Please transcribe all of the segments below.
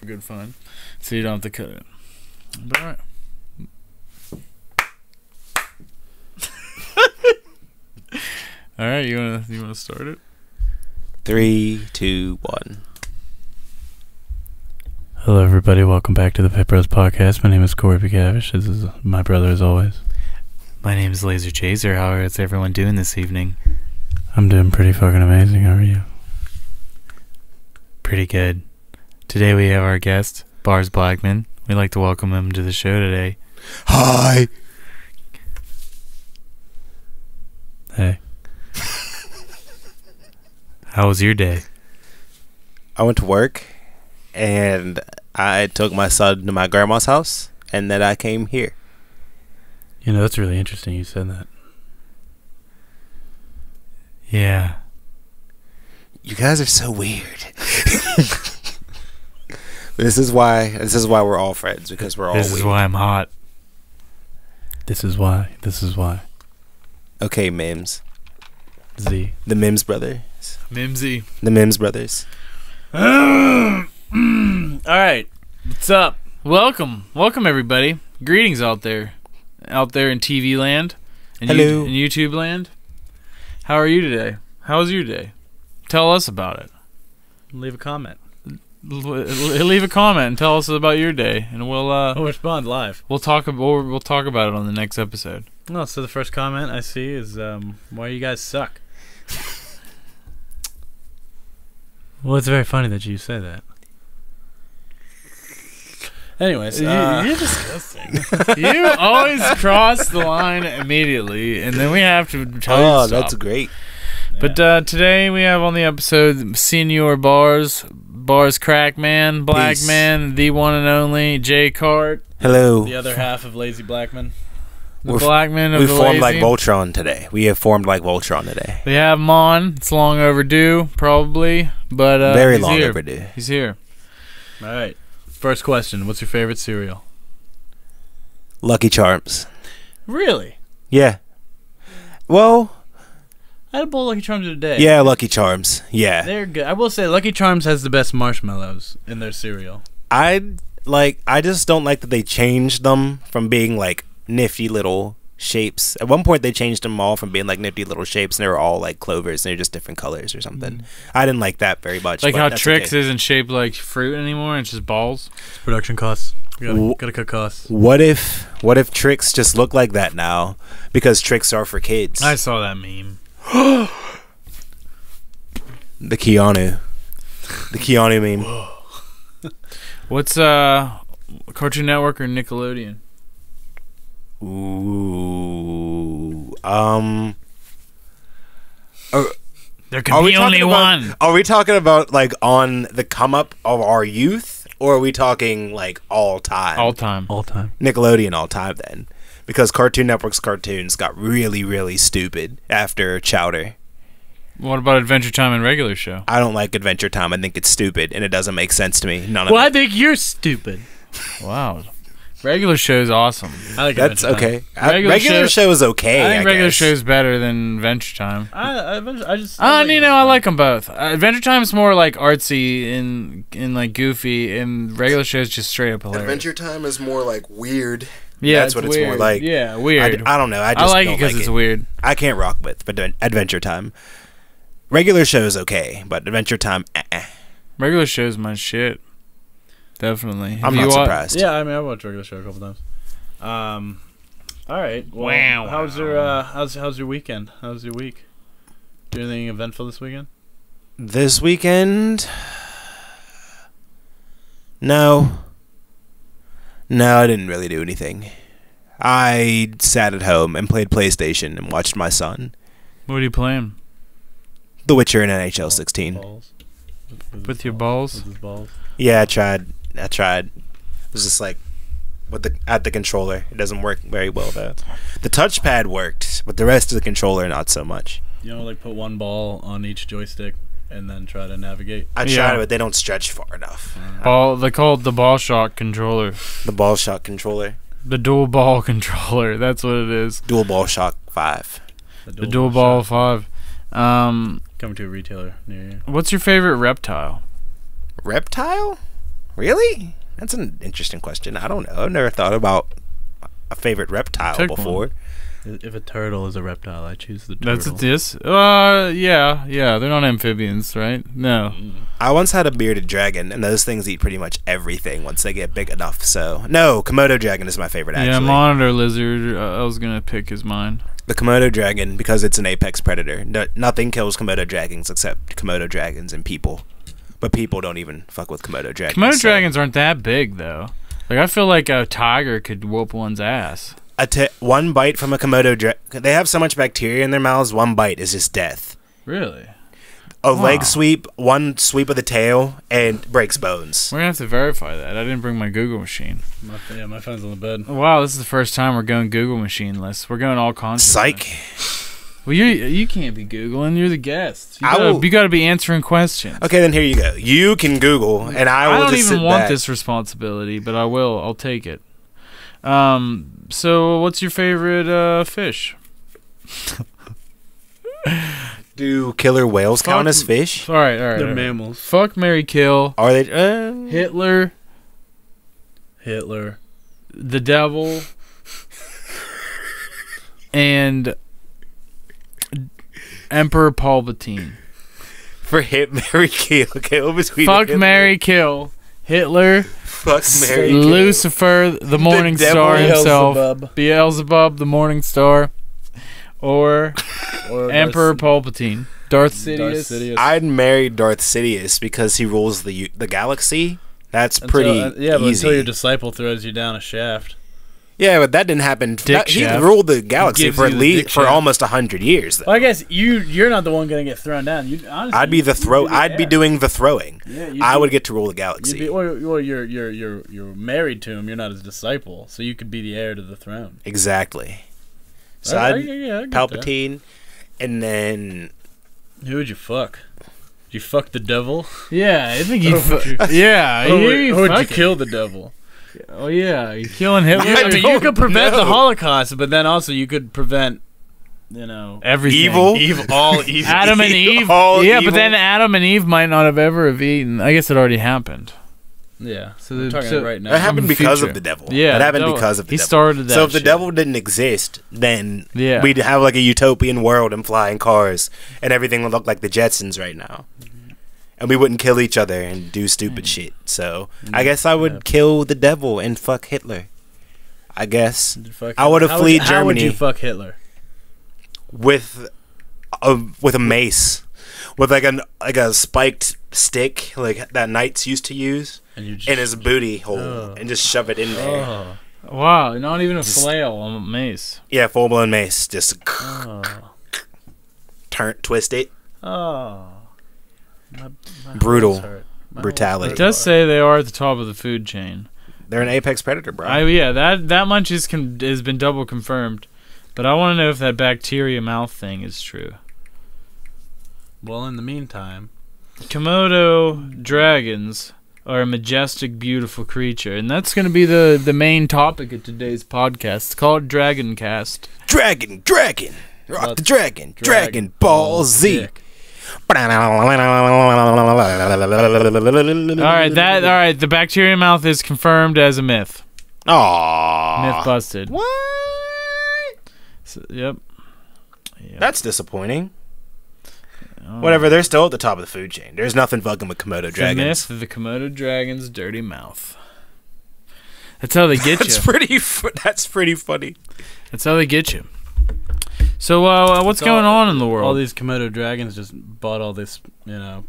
good fun, so you don't have to cut it. But all right. All right, you wanna start it? 3, 2, 1. Hello, everybody. Welcome back to the Pittbros podcast. My name is Corey McCavish. This is my brother, as always. My name is Laser Chaser. How is everyone doing this evening? I'm doing pretty fucking amazing. How are you? Pretty good. Today we have our guest, Barz Blackman. We'd like to welcome him to the show today. Hi. Hey. How was your day? I went to work, and I took my son to my grandma's house, and then I came here. You know, that's really interesting you said that. Yeah. You guys are so weird. This is why we're all friends, because we're all weird. This is why I'm hot. This is why. Okay, Mims. Z. The Mims brothers. Mimsy. The Mims brothers. All right. What's up? Welcome, everybody. Greetings out there in TV land and Hello. in YouTube land. How are you today? How was your day? Tell us about it. Leave a comment. Leave a comment and tell us about your day, and we'll respond live. We'll talk about it on the next episode. No, so the first comment I see is, why you guys suck. Well, it's very funny that you say that. Anyways, you're disgusting. You always cross the line immediately, and then we have to tell you to stop. That's great. But today we have on the episode Senior Barz Crackman, Blackman, the one and only Jay Cart. Hello. the other half of Lazy Blackman. The Blackman of We the formed lazy. like Voltron today. We have formed like Voltron today. We have him on. It's long overdue, probably, but Very he's long here. overdue. He's here. All right. First question. What's your favorite cereal? Lucky Charms. Really? Yeah. Well, I had a bowl of Lucky Charms today. yeah, Lucky Charms. Yeah. They're good. I will say Lucky Charms has the best marshmallows in their cereal. I just don't like that they changed them from being like nifty little shapes. At one point they changed them all from being like nifty little shapes, and they were all like clovers and they're just different colors or something. I didn't like that very much. Like but how that's Trix okay. isn't shaped like fruit anymore, it's just balls. It's production costs. Gotta cut costs. What if Trix just look like that now? Because Trix are for kids. I saw that meme. The Keanu meme. What's Cartoon Network or Nickelodeon? Ooh. There can be only one. Are we talking about like on the come up of our youth, or are we talking like all time? All time. Nickelodeon all time then, because Cartoon Network's cartoons got really, really stupid after Chowder. What about Adventure Time and Regular Show? I don't like Adventure Time. I think it's stupid and it doesn't make sense to me. None of Well, I it. think you're stupid. Wow. Regular Show's awesome. I like That's Adventure Time. okay. Regular show is okay. I think Regular guess. Show's better than Adventure Time. I just. I like them both. Adventure Time's more like artsy and like goofy, and Regular Show's just straight up hilarious. Adventure Time is more like weird. Yeah, that's what it's more like. Yeah, weird. I don't know. I like don't it because it's weird. I can't rock with, but Adventure Time. Regular show is okay, but Adventure Time, Regular Show's my shit. Definitely. I'm not surprised. Yeah, I mean, I watched Regular Show a couple times. All right. Well, Wow. How's your weekend? How's your week? Do anything eventful this weekend? This weekend, no, I didn't really do anything. I sat at home and played PlayStation and watched my son. What are you playing? The Witcher in NHL 16. Balls. With your balls? With his balls. Yeah, I tried. It was just like at the controller. It doesn't work very well though. The touchpad worked, but the rest of the controller not so much. You know, like put one ball on each joystick and then try to navigate. I tried it, but they don't stretch far enough. They call it the ball shock controller. The ball shock controller. The dual ball controller. That's what it is. Dual ball shock 5. The dual ball 5. Coming to a retailer near you. What's your favorite reptile? Reptile? Really? That's an interesting question. I don't know. I've never thought about a favorite reptile Pick before. If a turtle is a reptile, I choose the turtle. That's this. Yeah. They're not amphibians, right? No. I once had a bearded dragon, and those things eat pretty much everything once they get big enough. So, no, Komodo dragon is my favorite, actually. Yeah, monitor lizard. I was gonna pick his mine. The Komodo dragon, because it's an apex predator. Nothing kills Komodo dragons except Komodo dragons and people. But people don't even fuck with Komodo dragons. Komodo dragons aren't that big, though. Like, I feel like a tiger could whoop one's ass. One bite from a Komodo dragon. They have so much bacteria in their mouths, one bite is just death. Really? A leg sweep, one sweep of the tail, and breaks bones. We're gonna have to verify that. I didn't bring my Google machine. My phone's on the bed. Wow, this is the first time we're going Google machine list. We're going all conscious. Psych. Well, you can't be Googling. You're the guest. You gotta be answering questions. Okay, then here you go. You can Google, and I will just sit back. I don't even want this responsibility, but I will. I'll take it. So what's your favorite fish? Do killer whales count as fish? All right. They're mammals. Fuck, marry, kill. Are they? Hitler. The devil. And Emperor Palpatine. For hit, marry, kill. Okay, what between fuck, marry, kill. Hitler. Fuck, marry, kill. Lucifer, the morning star himself. Beelzebub, the morning star. Or Emperor Palpatine. Darth Sidious. I'd marry Darth Sidious because he rules the galaxy. That's pretty easy. Until your disciple throws you down a shaft. Yeah, but that didn't happen. He ruled the galaxy for almost 100 years. Though. Well, I guess you're not the one gonna get thrown down. I'd be I'd be doing the throwing. Yeah, I would get to rule the galaxy. You're married to him. You're not his disciple, so you could be the heir to the throne. Exactly. So I'd Palpatine, and then who would you fuck? Did you fuck the devil? Yeah, I think you. Yeah, or would you kill the devil? Oh yeah, you killing Hitler. I mean, you could prevent the Holocaust, but then also you could prevent, everything. Evil, all evil. Adam and Eve. But then Adam and Eve might not have ever eaten. I guess it already happened. Yeah, so they're talking right now. That happened because of the devil. Yeah, that happened because of the devil. He started that. So if the devil didn't exist, then we'd have like a utopian world and flying cars, and everything would look like the Jetsons right now. And we wouldn't kill each other and do stupid shit. So I guess I would kill the devil and fuck Hitler. I guess I would have fled Germany. How would you fuck Hitler? With a mace, with like a spiked stick like that knights used to use, in his booty hole, and just shove it in there. Wow, not even a flail on a mace. Yeah, full blown mace. Just twist it. Oh. Brutality. It does say they are at the top of the food chain. They're an apex predator, bro. That much has been double confirmed, but I want to know if that bacteria mouth thing is true. Well, in the meantime, Komodo dragons are a majestic, beautiful creature, and that's going to be the main topic of today's podcast. It's called Dragon Cast. Dragon, rock the Dragon Ball Z. All right, the bacteria mouth is confirmed as a myth. Aww. Myth busted. What? Yep. That's disappointing. Whatever, they're still at the top of the food chain. There's nothing fucking with Komodo dragons. The myth of the Komodo dragon's dirty mouth. That's how they get you. That's pretty funny. That's how they get you. So, what's going on in the world? All these Komodo dragons just bought all this,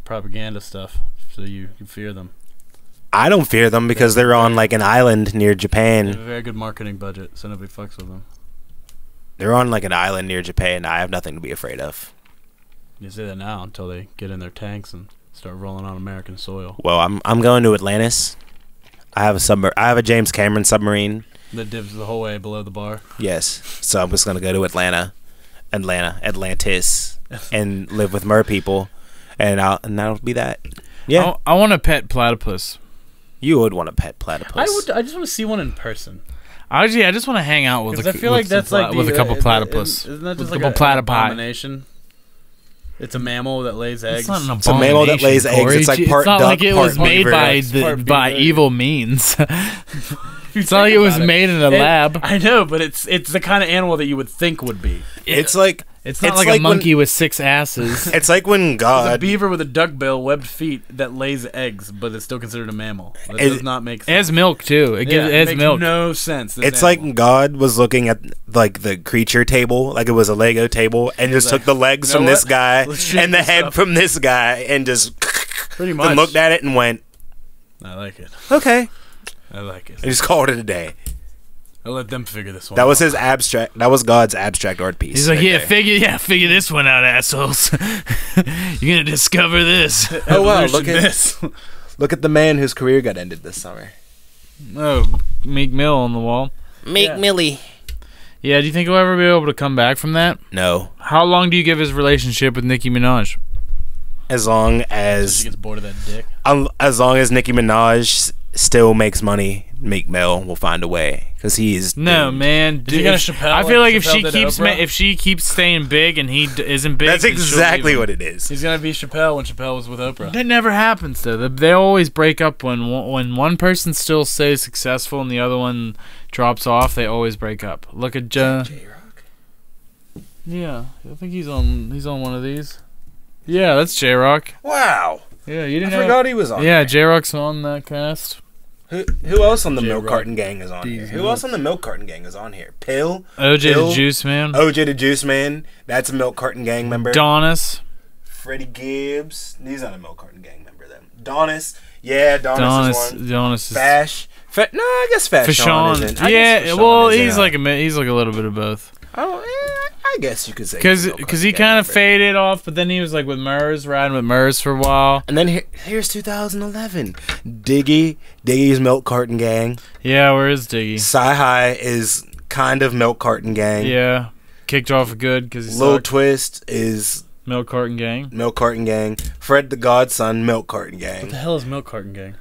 propaganda stuff, so you fear them. I don't fear them because they're on like an island near Japan. They have a very good marketing budget, so nobody fucks with them. They're on like an island near Japan. I have nothing to be afraid of. You say that now until they get in their tanks and start rolling on American soil. Well, I'm going to Atlantis. I have a James Cameron submarine that dips the whole way below the bar. Yes, so I'm just gonna go to Atlantis, and live with mer people, and that'll be that. Yeah, I want a pet platypus. You would want a pet platypus. I just want to see one in person. I just want to hang out with. I feel like that's like with a couple platypus. Isn't that just like a platypi abomination? It's a mammal that lays eggs. It's not an It's a mammal that lays eggs. Corey. It's like part It's not duck, like it part was made beaver. by evil means. It's not like it was made in a lab. I know, but it's the kind of animal that you would think would be. It's like It's not like a monkey with 6 asses. it's like when It's a God. beaver with a duck bill, webbed feet that lays eggs, but it's still considered a mammal. That does not make It sense. has milk too. It has makes milk. no sense. this It's animal. like God was looking at like the creature table, like it was a Lego table, and just took the legs You know from this what? guy Let's shake and the this head up. from this guy, and just pretty and much. looked at it and went, I like it. "Okay," I like it. and just called it a day. I'll let them figure this one. That was out. his abstract. That was God's abstract art piece. He's like, right there. figure this one out, assholes. You're gonna discover this. Oh wow, Evolution look at this. look at the man whose career got ended this summer. Oh, Meek Mill on the wall. Meek Millie. Yeah, do you think he'll ever be able to come back from that? No, How long do you give his relationship with Nicki Minaj? as long She as gets bored of that dick. Nicki Minaj still makes money, Meek Mill will find a way because he's No, doomed. man. Did you get a Chappelle? I feel like if Chappelle she did keeps Oprah? if she keeps staying big and he isn't big, That's then she'll exactly leave him. what it is. He's gonna be Chappelle when Chappelle was with Oprah. That never happens though. They always break up when one person still stays successful and the other one drops off. They always break up. Look at J-Rock. Yeah, I think he's on one of these. Yeah, that's J-Rock. Wow, Yeah, you I didn't know. forgot he was on. Yeah, J-Rock's on that cast. Who else on the Milk J-Rock. Carton Gang is on here? These Who else on the Milk Carton Gang is on here? Pill, OJ Bill? the Juice Man. OJ the Juice Man. That's a Milk Carton Gang member. Donis. Freddie Gibbs. He's not a Milk Carton Gang member then. Donis. Yeah, Donis is one. Donis is Fash. No, I guess Fashawn Fashawn. isn't. I Yeah, guess Fashawn well, isn't. he's like a little bit of both. Oh, I guess you could say. he's a Milk Because Carton he Gang kind of member. faded off, but then he was like with Murs, riding with Murs for a while. And then here's 2011. Diggy's Milk Carton Gang. Yeah, where is Diggy? Sci-Hi is kind of Milk Carton Gang. Yeah, kicked off good because he Lil sucked. Twist is Milk Carton Gang. Milk Carton Gang. Fred the Godson, Milk Carton Gang. What the hell is Milk Carton Gang?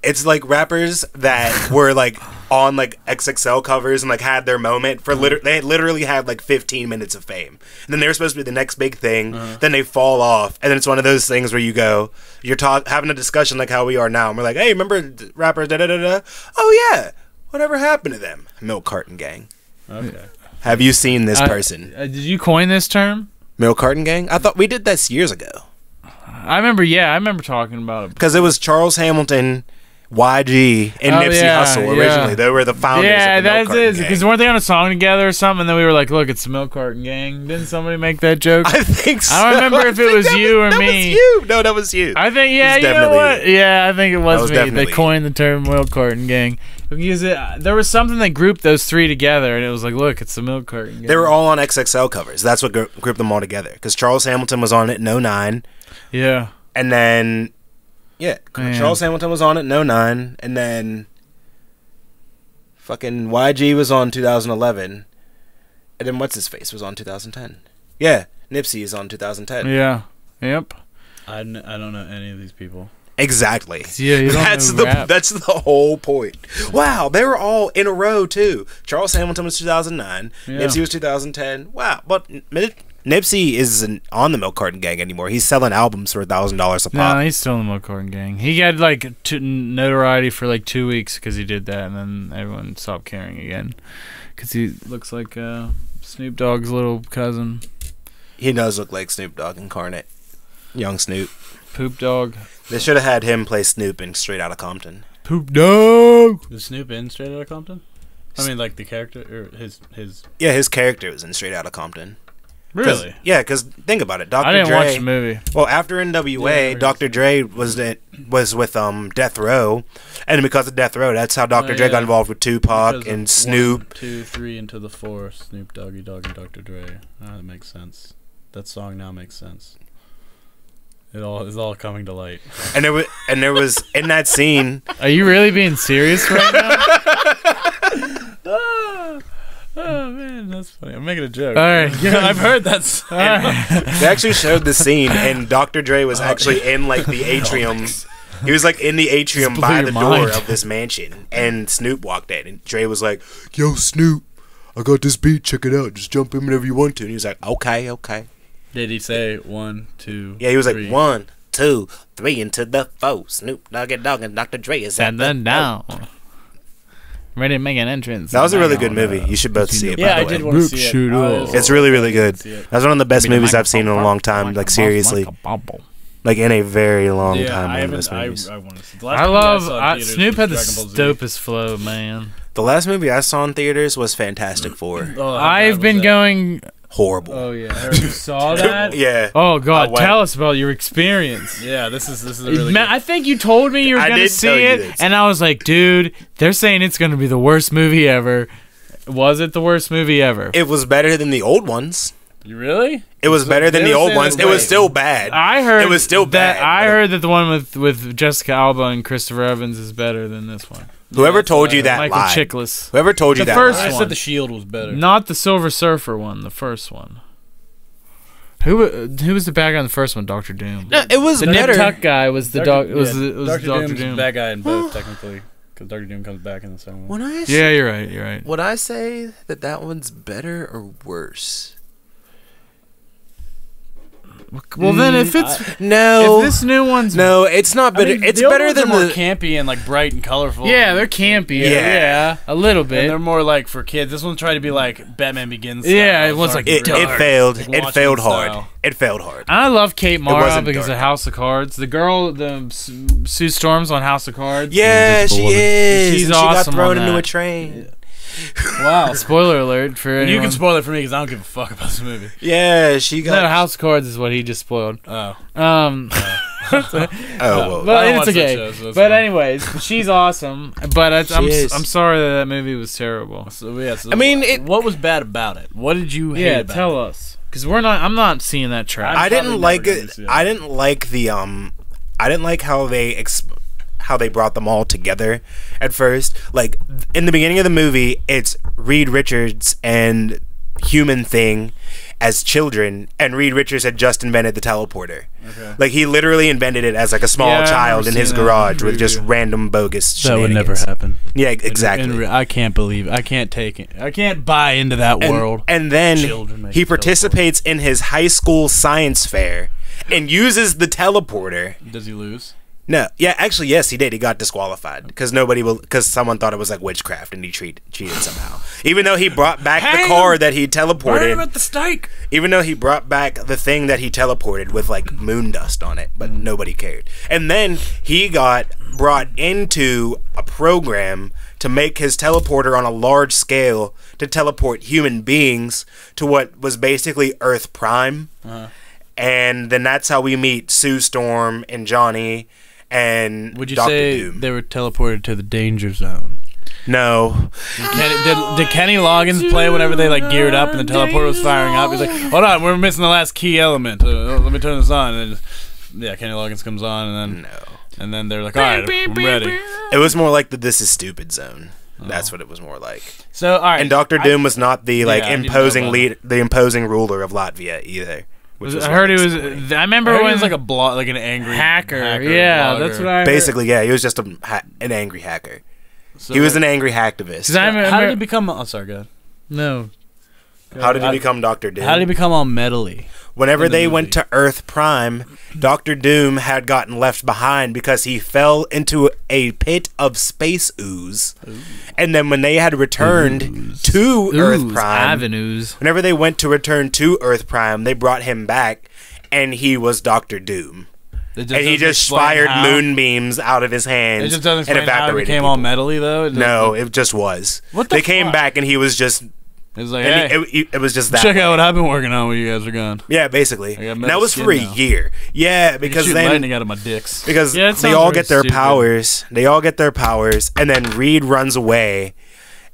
It's like rappers that were like on like XXL covers and like had their moment for they literally had like 15 minutes of fame. And then they were supposed to be the next big thing. Then they fall off. And then it's one of those things where you're having a discussion like how we are now. And we're like, hey, remember rappers da da da da? Oh yeah. Whatever happened to them? Milk Carton Gang. Okay. Have you seen this person? Did you coin this term? Milk Carton Gang? I thought we did this years ago. I remember talking about it. Because it was Charles Hamilton, YG, and Oh, Nipsey yeah, Hussle yeah. originally. They were the founders Yeah, of the Milk that's Carton it. Gang. Because weren't they on a song together or something? And then we were like, "Look, it's the Milk Carton Gang." Didn't somebody make that joke? I think so. I don't remember if it think was that you or that me. Was you. No, that was you. I think, yeah, It's you know definitely what? Yeah, I think it That was was me. definitely They coined the term Milk Carton Gang. Because there was something that grouped those three together, and it was like, look, it's the Milk Carton Gang. They were all on XXL covers. That's what grouped them all together. Because Charles Hamilton was on it in 09. Yeah. And then, yeah, Man. Charles Hamilton was on it in 09. And then fucking YG was on 2011. And then What's-His-Face was on 2010. Yeah, Nipsey is on 2010. Yeah. Yep. I don't know any of these people. Exactly. Yeah, you don't That's know the rap. that's the whole point. Wow, they were all in a row too. Charles Hamilton was 2009. Yeah. Nipsey was 2010. Wow, but Nipsey isn't on the Milk Carton Gang anymore. He's selling albums for $1,000 a pop. No, he's still in the Milk Carton Gang. He got like notoriety for like 2 weeks because he did that, and then everyone stopped caring again because he looks like Snoop Dogg's little cousin. He does look like Snoop Dogg incarnate. Young Snoop. Poop Dog. They should have had him play Snoop in Straight Outta Compton. Poop Dog. Is Snoop in Straight Outta Compton? I mean, like the character or his. Yeah, his character was in Straight Outta Compton. Really? Yeah, because think about it. Dr. I didn't Dre, watch the movie. Well, after NWA, Yeah, Dr. Dre was with Death Row, and because of Death Row, that's how Dr. Dre got yeah. involved with Tupac Because and of Snoop. 1, 2, 3 into the 4. Snoop Doggy Dogg and Dr. Dre. That makes sense. That song now makes sense. It all is all coming to light. And there was in that scene. Are you really being serious right now? Oh man, that's funny. I'm making a joke. All right. I've heard that song. All right. They actually showed the scene, and Dr. Dre was actually in like the atrium. He was like in the atrium Just blew by your the door mind. of this mansion, and Snoop walked in, and Dre was like, "Yo, Snoop, I got this beat. Check it out. Just jump in whenever you want to." And he was like, "Okay, okay." Did he say 1, 2? Yeah, he was like three? 1, 2, 3 into the 4. Snoop Doggy Dogg and Dr. Dre is at And the then down. Ready to make an entrance. That was a really good movie. You should both see it. Yeah, by I the did way. want to see it. It's really, really good. See it. That's one of the best movies I've seen in a long time. Like seriously, like in a very long time. I One of those haven't. movies. I want to see. I love Snoop had the dopest flow, man. The last movie I saw in theaters was Fantastic Four. I've been going. Horrible. Oh yeah, I heard you saw that. Yeah. Oh God, I went. tell us about your experience. Yeah, this is a really. Man, I think you told me you were I gonna did see tell you it, this. and I was like, dude, they're saying it's gonna be the worst movie ever. Was it the worst movie ever? It was better than the old ones. You really? It was better than they the were old saying ones. that It was way. still bad. I heard it was still that. bad. I but heard that the one with Jessica Alba and Christopher Evans is better than this one. Whoever that's told what you I that Michael lied. Chiklis, Whoever told you The that first lied. I one. said the Shield was better. not the Silver Surfer one. The first one. Who was the bad guy in the first one? Doctor Doom. No, it was The better. Nip Tuck guy was the dog. Was Doctor Doctor Doom's Doom. the bad guy in both technically, because Doctor Doom comes back in the second one. When I Yeah, you're right. You're right. would I say that one's better or worse? Well, then if it's No. if this new one's No, it's not better. It's the old better ones are than more the. campy and like bright and colorful. yeah, they're campy. Yeah. Yeah, a little And bit. they're more like for kids. This one's trying to be like Batman Begins. Style. Yeah, it was Dark like It, and it dark. failed. Like It Watchmen failed hard. style. It failed hard. I love Kate Mara wasn't because dark. of House of Cards. The girl, the Sue Storm's on House of Cards. Yeah, she Woman. is. She's and awesome she got thrown on into that. a train. Wow. Spoiler alert for anyone. You can spoil it for me because I don't give a fuck about this movie. Yeah, she got. No, House of Cards is what he just spoiled. Oh. Oh well. But I don't it's watch that okay. show, so that's But fine. anyways, she's awesome. But I'm is. sorry that movie was terrible. So, yeah, so I mean, it. what was bad about it? What did you hate Yeah, about tell it? us, because I'm not seeing that track. I didn't probably like never it. gonna see it. I didn't like the I didn't like how they brought them all together at first. Like in the beginning of the movie, it's Reed Richards and Human Thing as children, and Reed Richards had just invented the teleporter. Okay. Like he literally invented it as like a small Yeah, I child remember in his seeing that garage with preview. just random bogus That would shenanigans. never happen. Yeah, exactly. I can't believe. I can't take it. I can't buy into that world. And then Children make he teleport. participates in his high school science fair and uses the teleporter. Does he lose? No, yeah, actually, yes, he did. He got disqualified because someone thought it was like witchcraft and he cheated somehow. Even though he brought back the car that he Burn him teleported, at the stake. even though he brought back the thing that he teleported with like moon dust on it, but nobody cared. And then he got brought into a program to make his teleporter on a large scale to teleport human beings to what was basically Earth Prime. And then that's how we meet Sue Storm and Johnny and Would you Dr. say Doom. they were teleported to the danger zone? No. Did Kenny Loggins play whenever they like geared up and the teleporter was firing up? He's like, "Hold on, we're missing the last key element. Let me turn this on." And then yeah, Kenny Loggins comes on, and No. then they're like, "All right, I'm ready." It was more like the This Is Stupid zone. That's what it was more like. So all right, And Dr. Doom was not the like I didn't know imposing about the imposing ruler of Latvia either. Which was I heard he what was. explained. I remember I heard when he was like a like an angry hacker. Yeah, blogger. that's what I heard. Basically, yeah, he was just an angry hacker. So, He was like, an angry hacktivist. 'Cause I remember, How did he become? Oh, sorry, go ahead. No. How did he become Dr. Doom? How did he become all metally? Whenever in the they movie? went to Earth Prime, Dr. Doom had gotten left behind because he fell into a pit of space ooze. And then when they had returned to Earth Ooze, Prime, avenues. whenever they went to return to Earth Prime, they brought him back, and he was Dr. Doom. And he just fired moonbeams out of his hands It just doesn't and explain how he evaporated became all people. metally though. It No, doesn't- it just was. What the They came fuck? back, and he was just... it was like, And hey, it was just that. check out what I've been working on while you guys are gone. Yeah, basically. I got And metal that was skin for a now. year. Yeah, I can because shoot then... lightning out of my dicks. Because Yeah, it they sounds all very get their stupid. powers. They all get their powers, and then Reed runs away,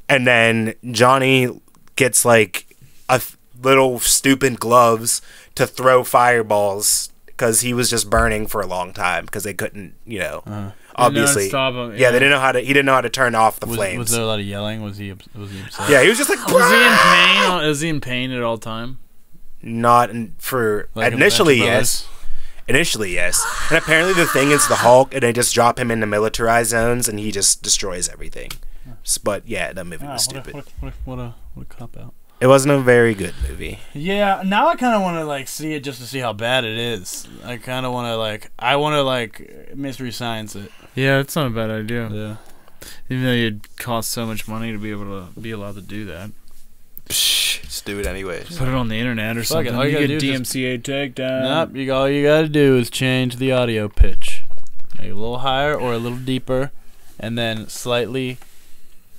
and then Johnny gets like little stupid gloves to throw fireballs because he was just burning for a long time because they couldn't, obviously. stop him, Yeah, they didn't know how to. He didn't know how to turn off the Was flames. there a lot of yelling? Was he upset? Yeah, he was just like Was he in pain? Is he in pain at all time? not for Like initially. Adventure Yes. Initially, yes. And apparently the thing is the Hulk, and they just drop him into militarized zones, and he just destroys everything. But yeah, that movie was stupid. What a cop out. It wasn't a very good movie. Yeah, now I kind of want to like see it just to see how bad it is. I kind of want to like mystery science it. Yeah, it's not a bad idea. Yeah. Even though it'd cost so much money to be able to be allowed to do that. Psh, just do it anyways. Put it on the internet or Fuck something. it, all you You gotta get do is DMCA takedown. Nope. All you gotta do is change the audio pitch, make it a little higher or a little deeper, and then slightly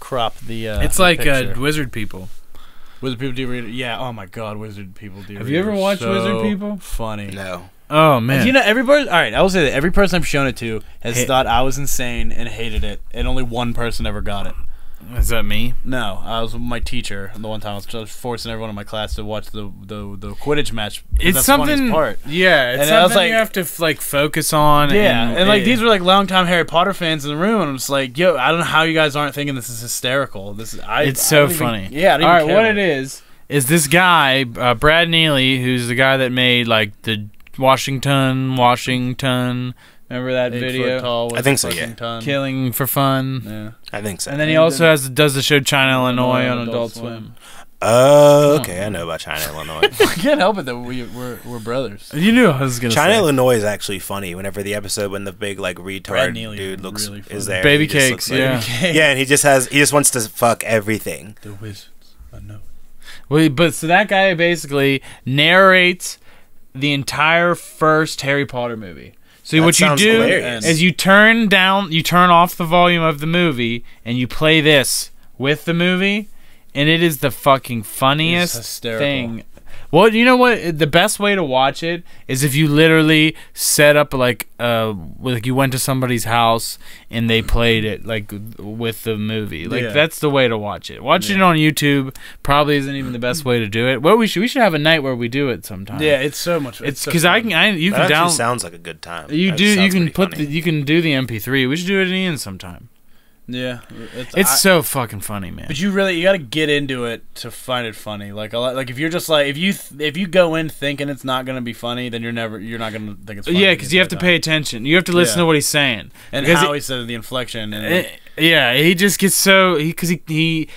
crop the. It's the like picture. Wizard People. Wizard People do read it. Yeah. Oh my God, Wizard People do. Have you ever watched Wizard People? Funny. No. Oh man. And you know, everybody. All right, I will say that every person I've shown it to has thought I was insane and hated it, and only one person ever got it. Is that me? No, I was with my teacher the one time. I was forcing everyone in my class to watch the Quidditch match. It's that's something. The funniest part. Yeah, it's And something I was like, you have to like focus on. Yeah, and like it- these were like longtime Harry Potter fans in the room, and I'm just like, yo, I don't know how you guys aren't thinking this is hysterical. It's I so don't even- funny. Yeah, I don't All even right, care what about it is this guy Brad Neely, who's the guy that made like the Washington. Remember that 8 video? foot tall with I think so, fucking yeah. ton. Killing for fun. Yeah. I think so. And then he also does the show China, Illinois on Adult Swim. Swim. Oh, okay. I know about China, Illinois. I can't help it that we're brothers. You knew I was gonna China, say. Illinois is actually funny. Whenever the episode when the big like Brad retard Neely dude looks really funny. is there, Baby he just cakes, looks like- yeah. yeah, and he just wants to fuck everything. The wizards. I know. Well, but so that guy basically narrates the entire first Harry Potter movie. So That what you sounds do hilarious. is you turn off the volume of the movie, and you play this with the movie, and it is the fucking funniest hysterical. thing. Well, you know what? The best way to watch it is if you literally set up like you went to somebody's house and they played it like with the movie. Like Yeah. that's the way to watch it. Watching it on YouTube probably isn't even the best way to do it. Well, we should have a night where we do it sometime. Yeah, it's so much. it's so because fun. you That can actually down sounds like a good time. you That do you sounds can pretty put funny. you can do the MP3. We should do it again sometime. Yeah, It's so fucking funny, man. But you got to get into it to find it funny. Like if you're just like if you go in thinking it's not gonna be funny, then you're not gonna think it's funny. Yeah, because you have to pay attention. You have to listen to what he's saying and because how he said the inflection and yeah, he just gets so because he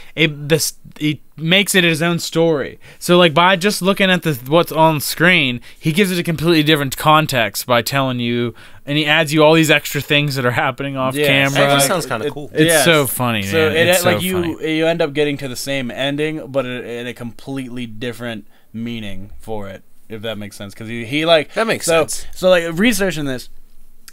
makes it his own story. So like by just looking at what's on screen, he gives it a completely different context by telling you, and he adds you all these extra things that are happening off camera. That just sounds kind of cool. It's so funny, So man. It's so you funny. you end up getting to the same ending, but in a completely different meaning for it, if that makes sense. Because he like That makes sense. So like researching this.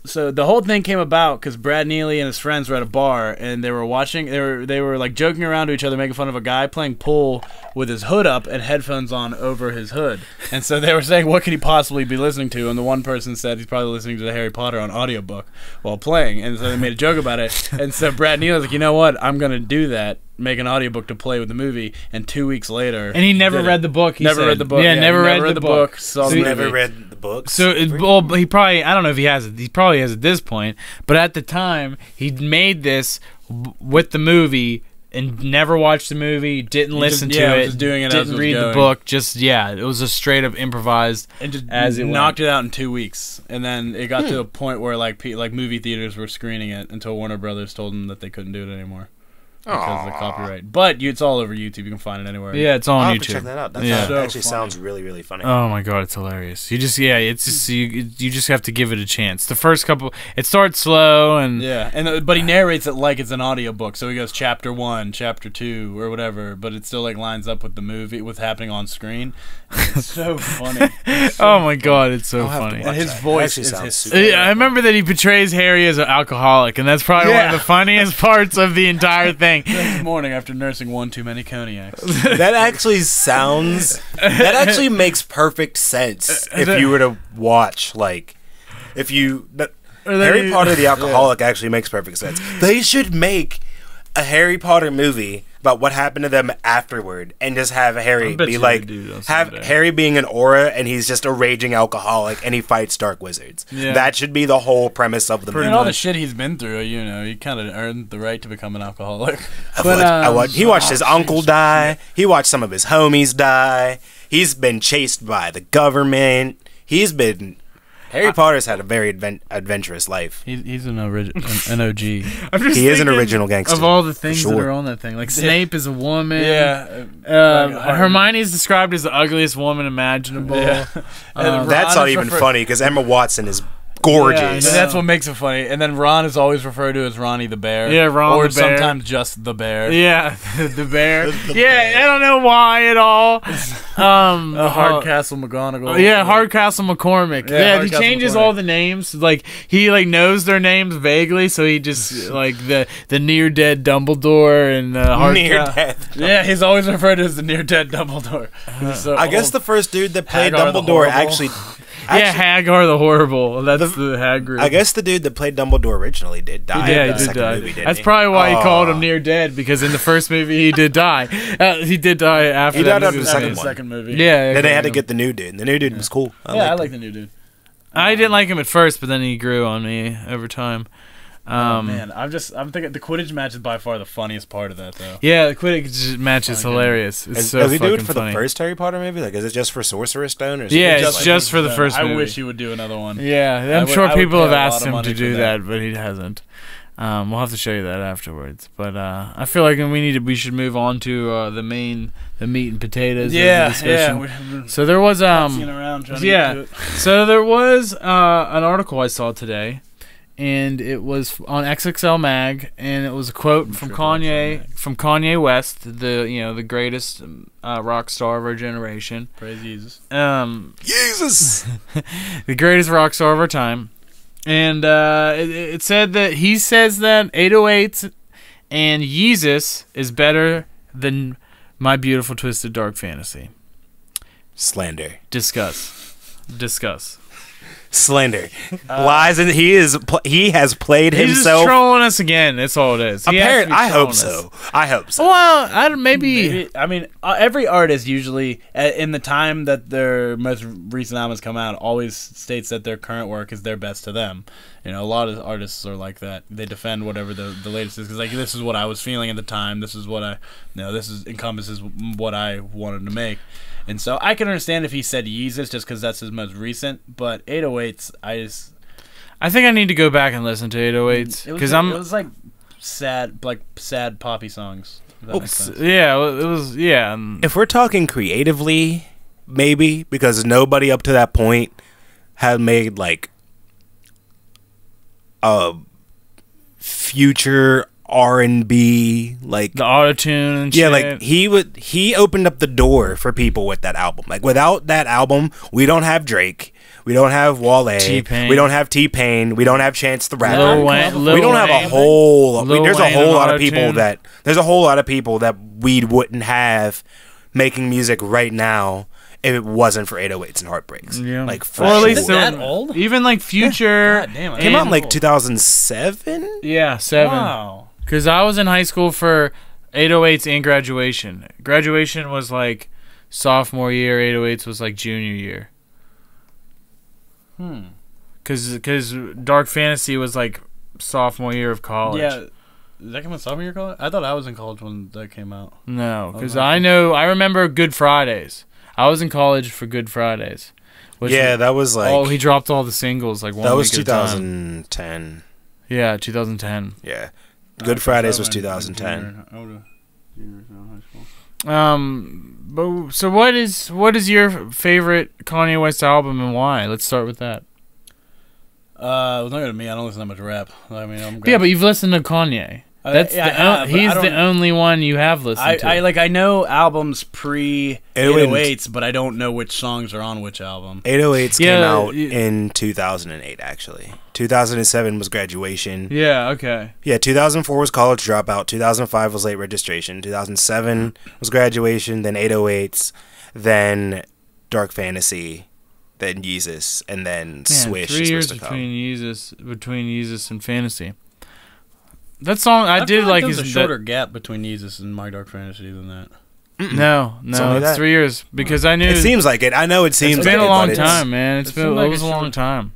So the whole thing came about because Brad Neely and his friends were at a bar and they were watching. They were like joking around to each other, making fun of a guy playing pool with his hood up and headphones on over his hood. And so they were saying, "What could he possibly be listening to?" And the one person said he's probably listening to the Harry Potter on audiobook while playing. And so they made a joke about it. And so Brad Neely was like, "You know what? I'm gonna do that. Make an audiobook to play with the movie." And 2 weeks later, And he never did read it. the book. He Never said. read the book. Yeah, Yeah, never he read never the book. Saw So the you never movie. read the books. So he probably, I don't know if he has it. He probably has at this point, but at the time he made this with the movie and never watched the movie, didn't listen to was it, just doing it as it didn't was read the going. book. Just it was a straight up improvised. And just as it knocked it out in 2 weeks, and then it got to a point where like movie theaters were screening it until Warner Brothers told them that they couldn't do it anymore because of the copyright. But it's all over YouTube; you can find it anywhere. Yeah, it's I'll on have to YouTube. check that out. That Yeah. actually So sounds really, really funny. Oh my god, it's hilarious. You just it's just you just have to give it a chance. The first couple, it starts slow and Yeah, and but he narrates it like it's an audiobook. So he goes chapter 1, chapter 2, or whatever, but it still like lines up with the movie, what's happening on screen. And it's so funny. It's so oh my god, it's so I'll have to funny. watch And his that. voice Actually is sounds his- super I remember that he portrays Harry as an alcoholic, and that's probably one of Yeah. the funniest parts of the entire thing. Next morning after nursing one too many cognacs. That actually sounds. That actually makes perfect sense if you were to watch Harry Potter the Alcoholic actually makes perfect sense. They should make a Harry Potter movie about what happened to them afterward, and just have Harry bet be you like, they do that have someday. Harry being an aura, and he's just a raging alcoholic, and he fights dark wizards. Yeah. That should be the whole premise of the movie. And all the shit he's been through, he kind of earned the right to become an alcoholic. He watched his uncle die. He watched some of his homies die. He's been chased by the government. Harry Potter's had a very adventurous life. He's an OG. I'm just He is an thinking original gangster. of all the things sure. that are on that thing. Like Snape is a woman. Yeah. Hermione is described as the ugliest woman imaginable. Yeah. That's not even funny because Emma Watson is gorgeous. Yeah, That's what makes it funny. And then Ron is always referred to as Ronnie the Bear. Yeah, Ron or the Bear. sometimes just the Bear. Yeah, the bear. Yeah, I don't know why at all. Hardcastle McGonagall. Yeah, Hardcastle McCormick. Yeah, he Hardcastle changes McCormick. all the names. Like he knows their names vaguely, so he just like the near dead Dumbledore and Near Hardcastle. death. Yeah, he's always referred to as the near dead Dumbledore. He's so I guess old. the first dude that played Hagar the Dumbledore Horrible. Yeah, Hagar the Horrible. That's the Hagrid. I guess the dude that played Dumbledore originally did die. Yeah, in he the did second die. movie, didn't That's he? probably why he called him Aw. near dead, because in the first movie he did die. He did die after He that died after movie the was second made. one. second movie. Yeah, Then they had to okay. get the new dude. And the new dude was cool. I liked like him. the new dude. I didn't like him at first, but then he grew on me over time. Man, I'm thinking the Quidditch match is by far the funniest part of that, though. Yeah, the Quidditch match is Fucking- hilarious. It's so Does he do fucking it for funny. the first Harry Potter movie? Like, is it just for Sorcerer's Stone? Or is Yeah, it it's just for the first I movie. wish he would do another one. Yeah, I I'm would- sure I would people pay have a lot asked of him money to for do that. that, but he hasn't. We'll have to show you that afterwards. But I feel like we should move on to the meat and potatoes. of the Yeah, discussion. yeah. So there was Around trying to yeah. get to it. So there was an article I saw today, and it was on XXL Mag, and it was a quote from Kanye West, the greatest rock star of our generation. Praise Jesus. Jesus! The greatest rock star of our time. And it said that he says that 808s and Yeezus is better than My Beautiful Twisted Dark Fantasy. Slander. Discuss. Slander. Lies, and he has played He's just himself. trolling us again. That's all it is. He has to be I hope trolling us. so. I hope so. Well, maybe. I mean, every artist usually, in the time that their most recent albums come out, always states that their current work is their best to them. You know, a lot of artists are like that. They defend whatever the latest is, because like, this is what I was feeling at the time. This is what encompasses what I wanted to make. And so I can understand if he said Yeezus just because that's his most recent, but 808s, I think I need to go back and listen to 808s because it was like sad poppy songs. If that makes sense. Yeah, it was If we're talking creatively, maybe, because nobody up to that point had made like a future R&B, like the autotune and yeah, shit. like he opened up the door for people with that album. Like without that album, we don't have Drake, we don't have Wale, T-Pain. we don't have T-Pain, we don't have Chance the Rapper. Lil Wayne, We don't have a whole. There's a whole lot of people auto-tune. there's a whole lot of people that we wouldn't have making music right now if it wasn't for 808s and Heartbreaks. Yeah. Like for Or at sure. least that old? Even like Future. God damn, I Came out in And- like 2007. Yeah, 7. Wow. Because I was in high school for 808s and graduation. Graduation was like sophomore year. 808s was like junior year. Because Dark Fantasy was like sophomore year of college. Yeah. Did that come out sophomore year of college? I thought I was in college when that came out. No, because Oh, no. I remember Good Fridays. I was in college for Good Fridays. Which Yeah, that was like he dropped all the singles like one that was week at a time. 2010. Yeah, 2010. Yeah, Good Fridays was 2010. But so what is your favorite Kanye West album and why? Let's start with that. Well, not to me. I don't listen to that much rap. I mean, I'm Yeah, but you've listened to Kanye. That's yeah, I have, but he's I don't- the only one you have listened to. I know albums pre 808s. 808s, but I don't know which songs are on which album. 808s came Yeah, out in 2008. Actually, 2007 was Graduation. Yeah, okay. Yeah, 2004 was College Dropout. 2005 was Late Registration. 2007 was Graduation. Then 808s. Then Dark Fantasy. Then Yeezus. And then Man, Swish 3 is years supposed to come. between Yeezus and Fantasy. That song I did feel like there's his a shorter gap between Jesus and My Dark Fantasy than that. No, only it's that. 3 years because I knew It seems like it. I know it seems it's like been it, a long but it's- time, man. It seemed like was a it's long short. time.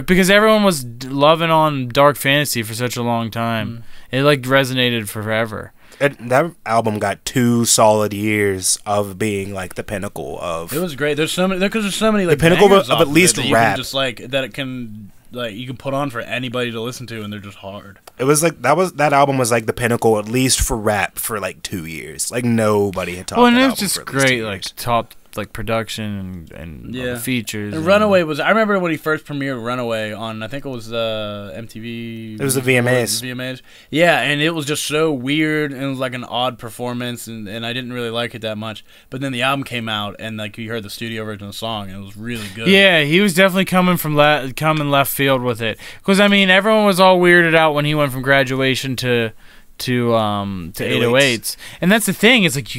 Because everyone was loving on Dark Fantasy for such a long time. It like resonated forever. that album got 2 solid years of being like the pinnacle of. It was great. There's so many like the pinnacle bangers of off at least it that rap. You can just like that it can like you can put on for anybody to listen to, and they're just hard. It was like that album was like the pinnacle, at least for rap, for like 2 years. Like nobody had talked. Well, and that it was album just for at least 2 great, years. like top like production and all the features. And Runaway was. I remember when he first premiered Runaway on. I think it was MTV. It was the VMAs. VMAs. Yeah, and it was just so weird, and it was like an odd performance, and I didn't really like it that much. But then the album came out, and like you heard the studio version of the song, and it was really good. Yeah, he was definitely coming from coming left field with it. Because I mean, everyone was all weirded out when he went from Graduation to 808s, and that's the thing. It's like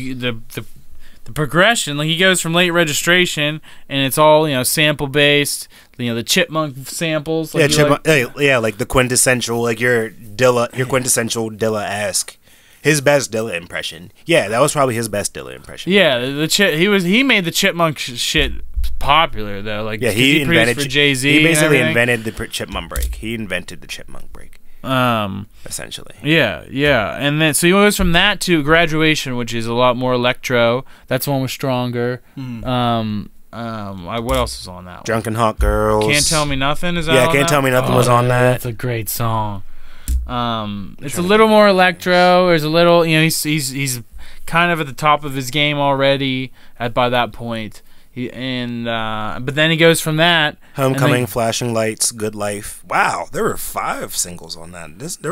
the progression. Like he goes from Late Registration, and it's all sample based. The chipmunk samples. Like like the quintessential, like your quintessential Dilla-esque. His best Dilla impression. Yeah, that was probably his best Dilla impression. Yeah, he made the chipmunk shit popular though. Like he invented for Jay-Z. He basically invented the chipmunk break. He invented the chipmunk break. Essentially. Yeah. And then so he goes from that to Graduation, which is a lot more electro. That's one was stronger. What else is on that one? Drunken Hot Girls. Can't Tell Me Nothing is that on Can't that? Tell Me Nothing was on that. That's a great song. It's a little more electro. There's a little, he's kind of at the top of his game already by that point. But then he goes from that. Homecoming, Flashing Lights, Good Life. Wow, there were 5 singles on that. Good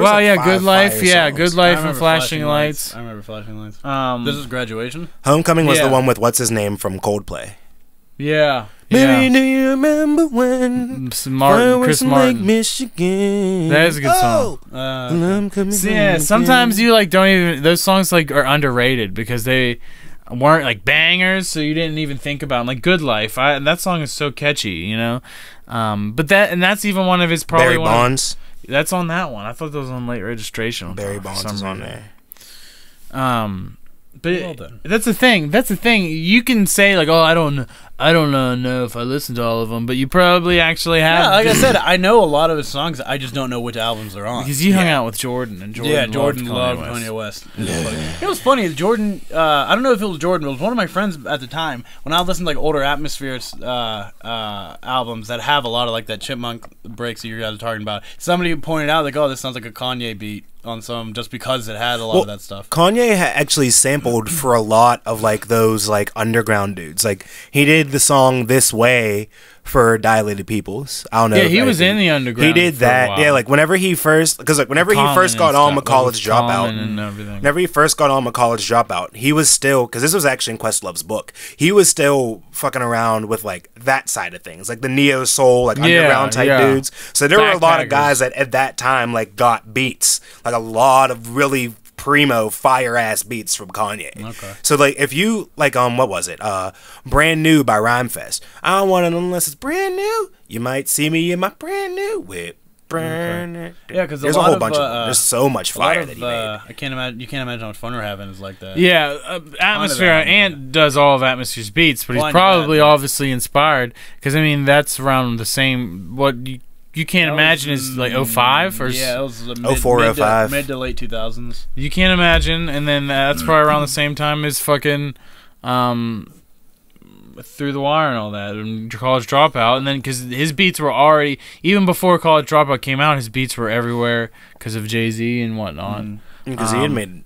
Life, Good Life and Flashing Lights. I remember Flashing Lights. This is Graduation. Homecoming was the one with what's his name from Coldplay. Yeah. Baby, do you remember when Chris Martin, Michigan? That is a good song. Sometimes you don't even those songs are underrated because they weren't bangers, so you didn't even think about them. Like Good Life, that song is so catchy, But that's even one of his probably Barry Bonds. That's on that one. I thought that was on Late Registration. Barry Bonds is on there. But that's the thing. You can say I don't know if I listened to all of them, but you probably actually have. Yeah, like I said, I know a lot of his songs. I just don't know which albums they're on. Because you hung out with Jordan, and Jordan loved Kanye West. It was funny. Jordan. I don't know if it was Jordan, but it was one of my friends at the time when I listened to older Atmospheres albums that have a lot of that chipmunk breaks that you guys are talking about. Somebody pointed out oh, this sounds like a Kanye beat on some just because it had a lot of that stuff. Kanye actually sampled for a lot of those underground dudes. He did the song This Way for Dilated Peoples. I don't know. Yeah, he was in the underground. He did that. Yeah, whenever he first got on College Dropout, whenever he first got on College Dropout, he was still, because this was actually in Questlove's book, he was still fucking around with that side of things, the neo soul, underground type dudes. So there were a lot of guys that at that time got beats, a lot of really primo fire ass beats from Kanye. Okay. So if you what was it? Brand New by Rhymefest. I don't want it unless it's brand new. You might see me in my brand new whip. Okay. Yeah, because there's a whole bunch of there's so much fire that he made. I can't imagine. You can't imagine how much fun we're having is like that. Yeah, Atmosphere Ant does all of Atmosphere's beats, but he's probably obviously inspired because that's around the same. What you can't imagine is 05 or it was 04, 05, mid to late 2000s. You can't imagine, and then that's probably around the same time as fucking Through the Wire and all that, and College Dropout, and then because his beats were already even before College Dropout came out, his beats were everywhere because of Jay-Z and whatnot. Because he had made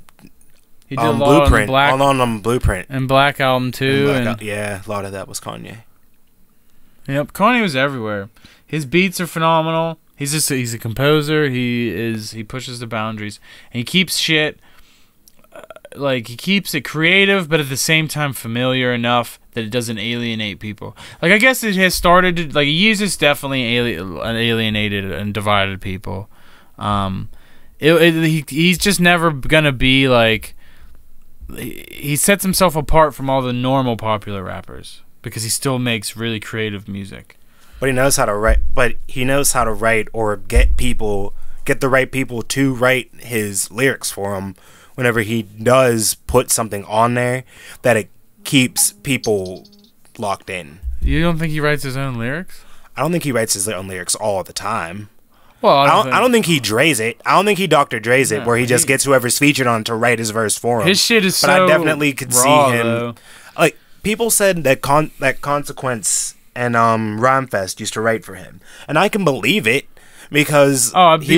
he did a lot Blueprint, on Blueprint and Black Album too, a lot of that was Kanye. Yep, Kanye was everywhere. His beats are phenomenal. He's a composer. He pushes the boundaries, and he keeps shit he keeps it creative, but at the same time familiar enough that it doesn't alienate people. I guess it has started to, Yeezus definitely alienated and divided people. He's just never gonna be he sets himself apart from all the normal popular rappers because he still makes really creative music. But he knows how to write. But he knows how to write or get the right people to write his lyrics for him. Whenever he does put something on there, that it keeps people locked in. You don't think he writes his own lyrics? I don't think he writes his own lyrics all the time. Well, I don't think he Dre's it. I don't think he Dr. Dre's it, where he just gets whoever's featured on to write his verse for him. his shit is but so I definitely could raw, see him. though. Like people said that Consequence and Rhymefest used to write for him, and I can believe it because he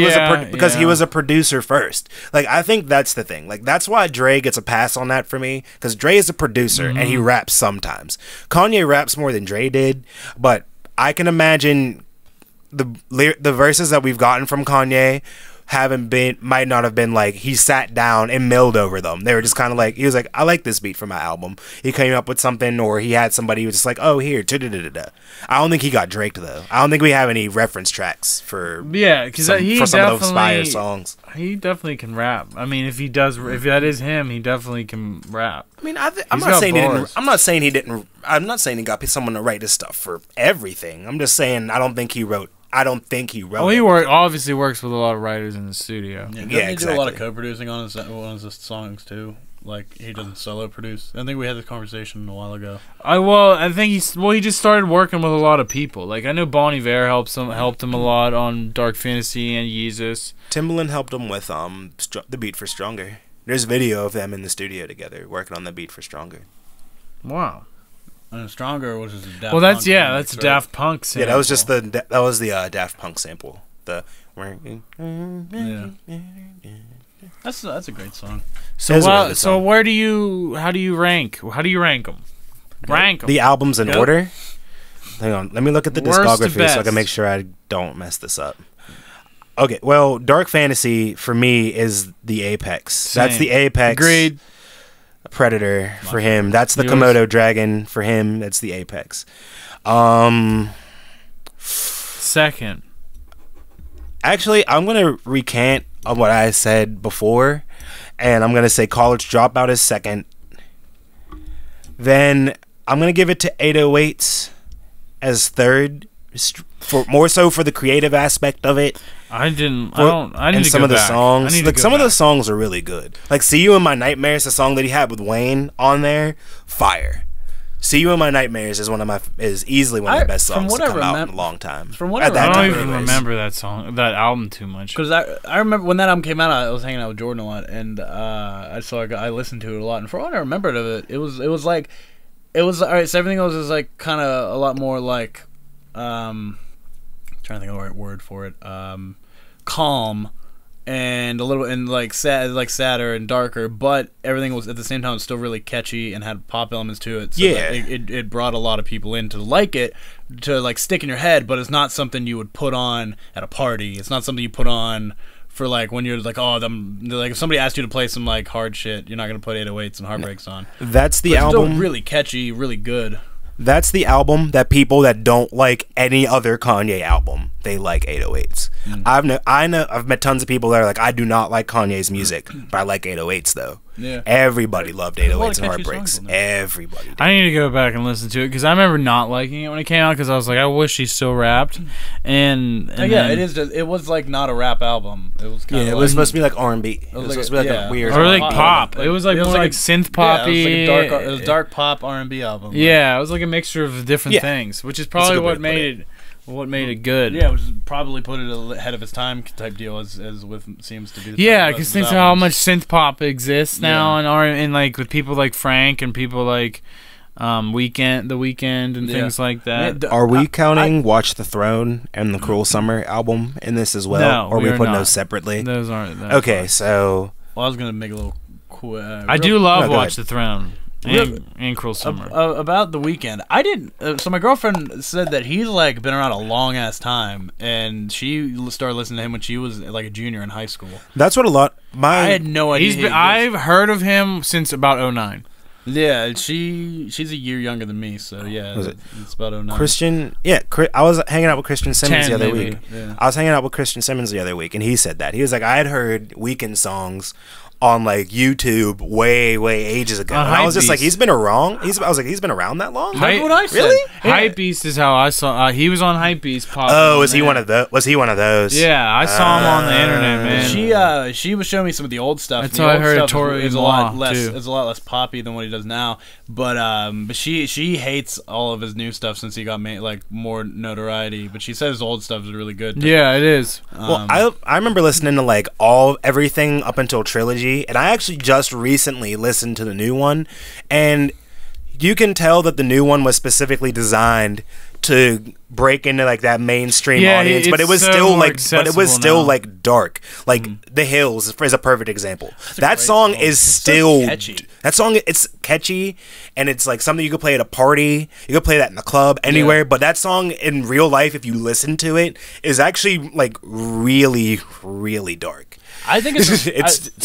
was a producer first. Like I think that's the thing. Like that's why Dre gets a pass on that for me, because Dre is a producer and he raps sometimes. Kanye raps more than Dre did, but I can imagine the verses that we've gotten from Kanye might not have been like he sat down and milled over them. They were just kind of like, he was like, I like this beat for my album. He came up with something, or he had somebody who was just like, oh, here, da-da-da-da-da. I don't think he got Drake though. I don't think we have any reference tracks for because for some of those fire songs. He definitely can rap. I mean, if that is him, he definitely can rap. I mean, I'm not saying he didn't. I'm not saying he got someone to write his stuff for everything. I'm just saying I don't think he wrote. Well, he obviously works with a lot of writers in the studio. Yeah, exactly. He do a lot of co-producing on his songs too. Like he doesn't solo produce. I think we had this conversation a while ago. I think he just started working with a lot of people. Like I know Bon Iver helped him a lot on Dark Fantasy and Yeezus. Timbaland helped him with the beat for Stronger. There's video of them in the studio together working on the beat for Stronger. Wow. And Stronger was just a Daft Punk. That's remix, a Daft Punk sample. Yeah, that was just the Daft Punk sample. That's a great song. So how do you rank them? Rank them. The albums in order. Hang on, let me look at the discography so I can make sure I don't mess this up. Okay, well, Dark Fantasy for me is the apex. Same. That's the apex. Agreed. Predator for him. That's the Komodo dragon for him. That's the apex. Second. Actually, I'm gonna recant on what I said before, and I'm gonna say College Dropout is second. Then I'm gonna give it to 808s as third, more so for the creative aspect of it. I need to go some of the back. songs. Like some of the songs are really good. Like "See You in My Nightmares," the song that he had with Wayne on there, fire. "See You in My Nightmares" is easily one of the best songs to come out in a long time. I don't even remember that album too much. Because I remember when that album came out, I was hanging out with Jordan a lot, and I listened to it a lot. And for what I remembered of it, it was all right. So everything else is like kind of a lot more like trying to think of the right word for it. Calm and a little and like sad, like sadder and darker, but everything was at the same time still really catchy and had pop elements to it. So it brought a lot of people in to like it, to like stick in your head. But it's not something you would put on at a party. It's not something you put on for like when you're like, like if somebody asked you to play some like hard shit, you're not gonna put 808s and Heartbreaks on. That's the album. Still really catchy, really good. That's the album that people that don't like any other Kanye album, they like 808s. I've met tons of people that are like, I do not like Kanye's music, but I like 808s though. Yeah. Everybody loved 808s and Heartbreaks. Everybody did. I need to go back and listen to it because I remember not liking it when it came out because I was like, I wish he still rapped. And it was like not a rap album. It was kind of it was supposed to be like R&B. It was supposed to be like a weird, or like pop. It was like more like synth poppy. It was dark pop R&B album. Yeah, it was like a mixture of different things, which is probably what made it good. Yeah, which is probably put it ahead of its time type deal as with seems to be. Yeah, because think of how much synth pop exists now, and like with people like Frank and people like The Weeknd and things like that. Are we counting Watch the Throne and the Cruel Summer album in this as well? No, or are we putting not. those separately? Those aren't. Okay, so I was gonna make a little. I do love Watch the Throne. And Cruel Summer. About The Weeknd, I didn't. So my girlfriend said that he's like been around a long ass time, and she started listening to him when she was like a junior in high school. That's what a lot. I had no idea. I've heard of him since about 2009. Yeah, she's a year younger than me, so yeah, it's about 2009. Christian, I was hanging out with Christian Simmons the other week. Yeah. I was hanging out with Christian Simmons the other week, and he said that he was like, I had heard Weeknd songs on like YouTube way ages ago. And I was just like, he's been around. I was like, he's been around that long. That's what I said. Really? Yeah. Hypebeast is how I saw. He was on Hypebeast. Oh, was he one of those? Was he one of those? Yeah, I saw him on the internet, man. She was showing me some of the old stuff. That's how I heard Tori is a Moore, lot less. too. It's a lot less poppy than what he does now. But she hates all of his new stuff since he got like more notoriety. But she says his old stuff is really good. Yeah, it is. Well, I remember listening to like everything up until Trilogy, and I actually just recently listened to the new one, and you can tell that the new one was specifically designed to break into like that mainstream audience, but it was still like dark. Like The Hills is a perfect example. That song is still catchy. That song, it's catchy, and it's like something you could play at a party. You could play that in the club, anywhere. Yeah. But that song in real life, if you listen to it, is actually like really dark. I think it's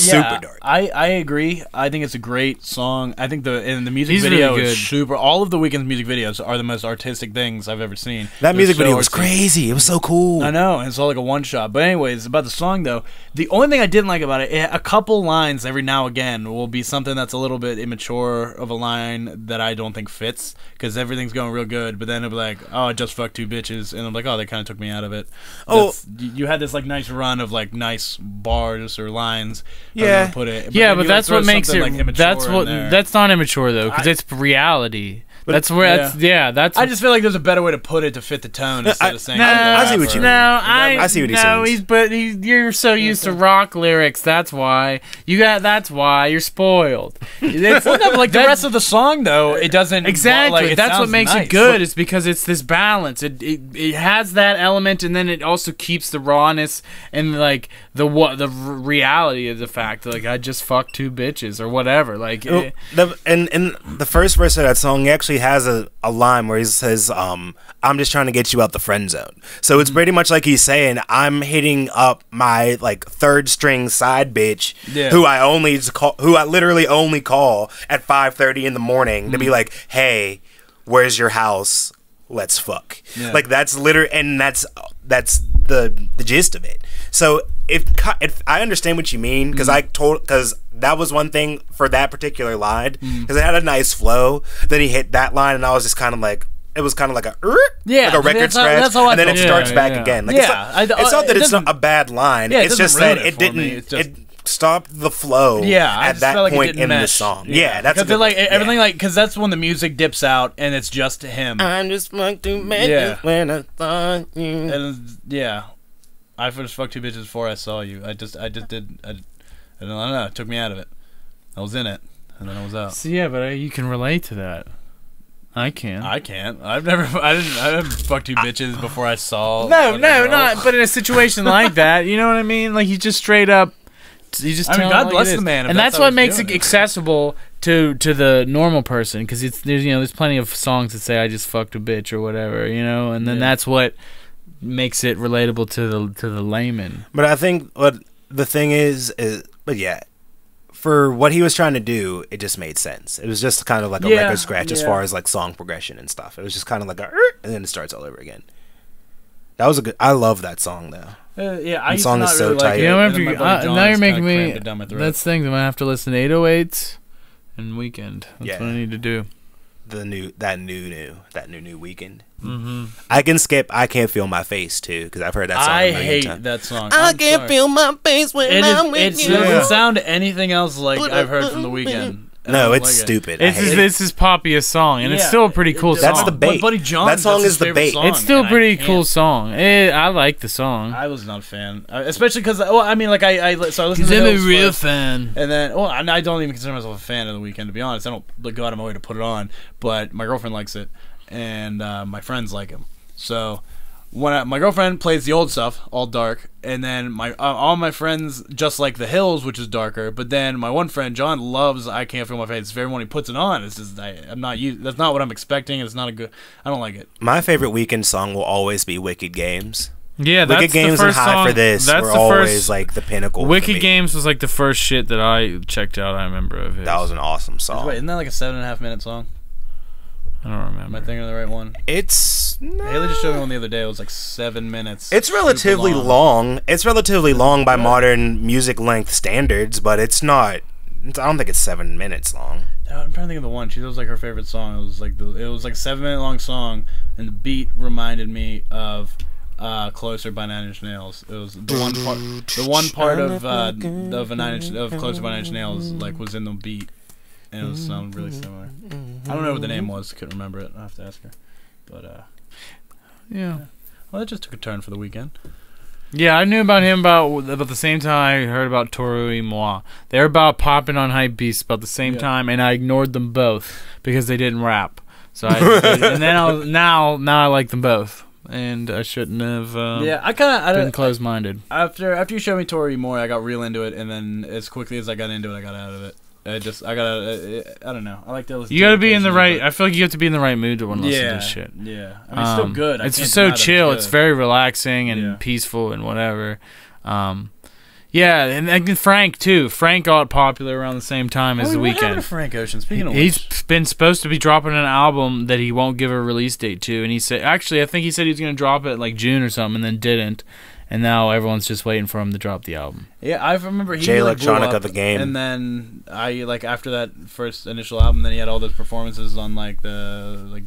super dark. I agree. I think it's a great song. I think the music video is super. All of the Weeknd's music videos are the most artistic things I've ever seen. That music video was crazy. It was so cool. I know, and it's all like a one shot. But anyways, about the song though, the only thing I didn't like about it, a couple lines every now and again will be something that's a little bit immature of a line that I don't think fits, because everything's going real good, but then it'll be like, oh, I just fucked 2 bitches, and I'm like, oh, they kind of took me out of it. You had this like nice run of like nice bars or lines. Yeah, put it. But that's what makes it. Like that's not immature though, because it's reality. That's where. That's. I just feel like there's a better way to put it to fit the tone instead of saying. I see what you mean. I see what he's saying. You're so used to rock lyrics. That's why That's why you're spoiled. Well, no, but like the rest of the song though, it doesn't exactly. Like, that's what makes it good. Is because it's this balance. It has that element, and then it also keeps the rawness and like the reality of the fact that, like, I just fucked 2 bitches or whatever. Like, and the first verse of that song, he actually has a line where he says, I'm just trying to get you out the friend zone. So it's pretty much like he's saying, I'm hitting up my like 3rd string side bitch, who I literally only call at 5:30 in the morning to be like, hey, where's your house? Let's fuck. Yeah. Like that's literally, and that's the gist of it. So if I understand what you mean, because because that was one thing for that particular line, because it had a nice flow. Then he hit that line, and I was just kind of like, it was kind of like a record scratch, and then it starts back again. Like, it's not that it's not a bad line. It's just that it didn't. It stopped the flow at that point in the song. Yeah, that's because like everything, like, because that's when the music dips out and it's just him. I'm just fucked to make you when I thought you. And I just fucked 2 bitches before I saw you. I don't know. It took me out of it. I was in it, and then I was out. So you can relate to that. I can't. I didn't fuck 2 bitches before I saw. Not. But in a situation like that, you know what I mean? Like, you just straight up. God bless the man, and that's what makes it accessible to the normal person, because there's plenty of songs that say I just fucked a bitch or whatever, and then that's what makes it relatable to the layman. But I think what the thing is for what he was trying to do, it just made sense. It was just kind of like a record scratch as far as like song progression and stuff. It was just kind of like and then it starts all over again. That was I love that song though. The song is so tight. Now you're making me. That's things I'm gonna have to listen to 808s and Weeknd. That's what I need to do. That new Weeknd. Mm-hmm. I can skip I Can't Feel My Face too, because I've heard that song a million times. That song. I can't feel my face when I'm with you. It doesn't sound anything else like I've heard from The Weeknd. No, it's stupid. It's his poppiest song, and it's still a pretty cool song. That's the bait. Buddy John, that song is the bait. It's still a pretty cool song. I like the song. I was not a fan, especially because I listened to I'm a real fan. And then, I don't even consider myself a fan of The Weeknd, to be honest. I don't go out of my way to put it on, but my girlfriend likes it, and my friends like him. So when my girlfriend plays the old stuff, all dark, and then all my friends just like The Hills, which is darker. But then my one friend John loves I Can't Feel My Face. Every when he puts it on, it's just I'm not used. That's not what I'm expecting. It's not a good. I don't like it. My favorite Weeknd song will always be Wicked Games. Yeah, that's Wicked Games and High for This were always like the pinnacle. Wicked Games was like the first shit that I checked out. I remember of his. That was an awesome song. Wait, isn't that like a 7.5 minute song? I don't remember. Am I thinking of the right one? It's Haley just showed me one the other day. It was like 7 minutes. It's relatively long. It's relatively long by modern music length standards, but it's not. I don't think it's 7 minutes long. I'm trying to think of the one. She was like her favorite song. It was like a 7 minute long song, and the beat reminded me of "Closer" by Nine Inch Nails. It was the one part of a "Closer" by Nine Inch Nails like was in the beat, and it was sounded really similar. I don't know what the name was. Couldn't remember it. I will have to ask her. But Yeah. well, it just took a turn for the weekend. Yeah, I knew about him about the same time I heard about Toru y Moi. They were about popping on Hypebeast about the same time, and I ignored them both because they didn't rap. So and then now I like them both, and I shouldn't have. I been closed-minded. After you showed me Toru y Moi, I got real into it, and then as quickly as I got into it, I got out of it. I don't know. I like to listen. You got to be in the right. I feel like you have to be in the right mood to want to listen to this shit. Yeah, I mean, it's still good. It's just so chill. It's very relaxing and peaceful and whatever. Yeah, and Frank too. Frank got popular around the same time as The What happened Weeknd. to Frank Ocean? Speaking of He's been supposed to be dropping an album that he won't give a release date to, and he said, actually, I think he said he was going to drop it like June or something, and then didn't. And now everyone's just waiting for him to drop the album. Yeah, I remember he Jay like, blew Electronica up, the game. and then after that first initial album, then he had all those performances on the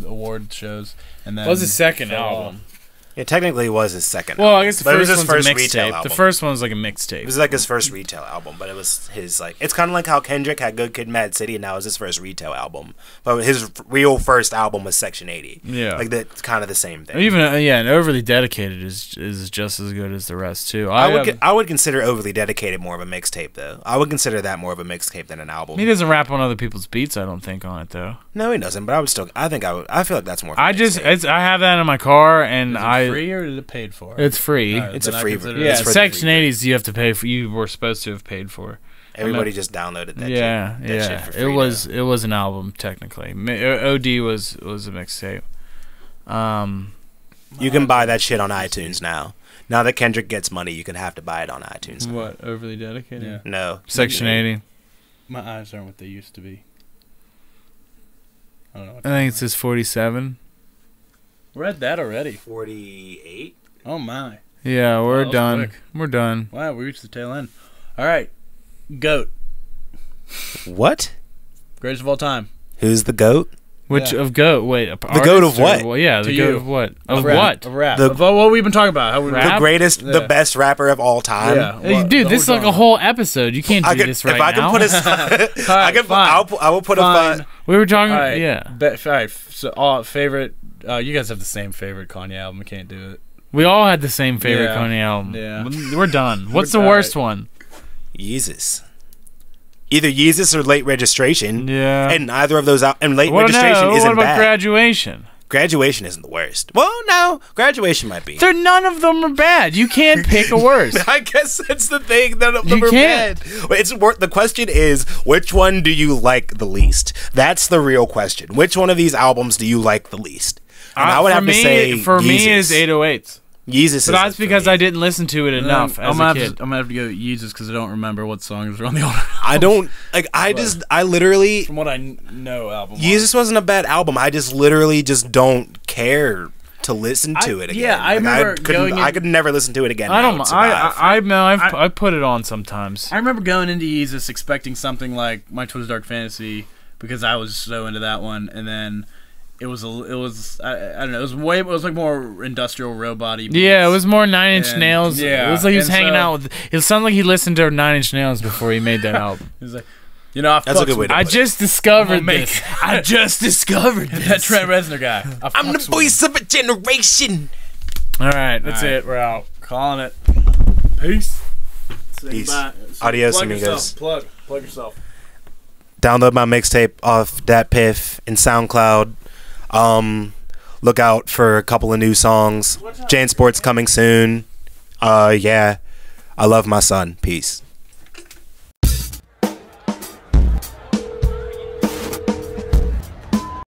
award shows, and then What was his second fell album? off. It technically was his second. Well, album, I guess the but it was first his one's first a retail mixtape. album. The first one was like a It mixtape. was like his first retail album, but it was his like. It's kind of like how Kendrick had Good Kid, Mad City, and now it's his first retail album. But his real first album was Section 80. Yeah, like that's kind of the same thing. Even and Overly Dedicated is just as good as the rest too. I would consider Overly Dedicated more of a mixtape though. I would consider that more of a mixtape than an album. He doesn't rap on other people's beats. I don't think on it though. No, he doesn't. But I would still. I feel like that's more. Of a I have that in my car, and Is it free or is it paid for? It's free. Right, It's a then I free consider version. Yeah, It's for the Section free 80s you have to pay for. You were supposed to have paid for. Everybody just downloaded that. Yeah, shit, that shit for free it was an album technically. OD was a mixtape. You can buy that shit on iTunes now. Now that Kendrick gets money, you can have to buy it on iTunes. Now. What, Overly Dedicated? Yeah. No. Section 80. My eyes aren't what they used to be. I don't know. I think it says 47. We're at that already. 48. Oh my! Yeah, we're that was done. quick. We're done. Wow, we reached the tail end. All right, GOAT, What? greatest of all time. Who's the GOAT? Which Yeah. of GOAT? Wait, The GOAT of what? Well, yeah, To the GOAT you. of what? Of rap. what? Of rap. The- Of what we've been talking about. How we Rap? The greatest, the Yeah. best rapper of all time. Yeah. Hey, What- dude, the this is whole like a genre. whole episode. You can't do I could, this right if I now. can put a, I can, fine. I will put Fine. a. We were talking. All right. Yeah, All right. So, favorite. You guys have the same favorite Kanye album. I can't do it. we all had the same favorite Yeah. Kanye album. Yeah. We're done. What's the All worst right. one? Yeezus. Either Yeezus or Late Registration. Yeah. And neither of those and Late What Registration What isn't about bad. Graduation? Graduation isn't the worst. Well, no, Graduation might be. None of them are bad. You can't pick a worst. I guess that's the thing. None of them You are can't. bad. The question is, which one do you like the least? That's the real question. Which one of these albums do you like the least? And I would for have me, to say for me Yeezus. is 808s. Yeezus. But that's because I didn't listen to it enough as a kid. I'm gonna have to go Yeezus because I don't remember what songs are on the older. I don't like. I literally. From what I know, album. Yeezus wasn't a bad album. I just literally just don't care to listen to it again. yeah, I remember going I in- could never listen to it again. I That don't. would survive. I put it on sometimes. I remember going into Yeezus expecting something like My Twisted Dark Fantasy because I was so into that one, and then it was I don't know. It was like more industrial robot-y. Yeah, it was more Nine Inch And- Nails. yeah, It was like he was and hanging so- out with. It sounded like he listened to Nine Inch Nails before he made that album. It was like, you know, That's a good way to I put it. just discovered I'm gonna this. I just discovered that this. Trent Reznor guy. I'm the voice of a generation. All right, that's All right. it. We're out. Calling it. Peace. Peace. Bye. Adios, Plug amigos. yourself. Plug yourself. Download my mixtape off Dat Piff and SoundCloud. Look out for a couple of new songs. Jane Sports coming soon. Yeah. I love my son. Peace.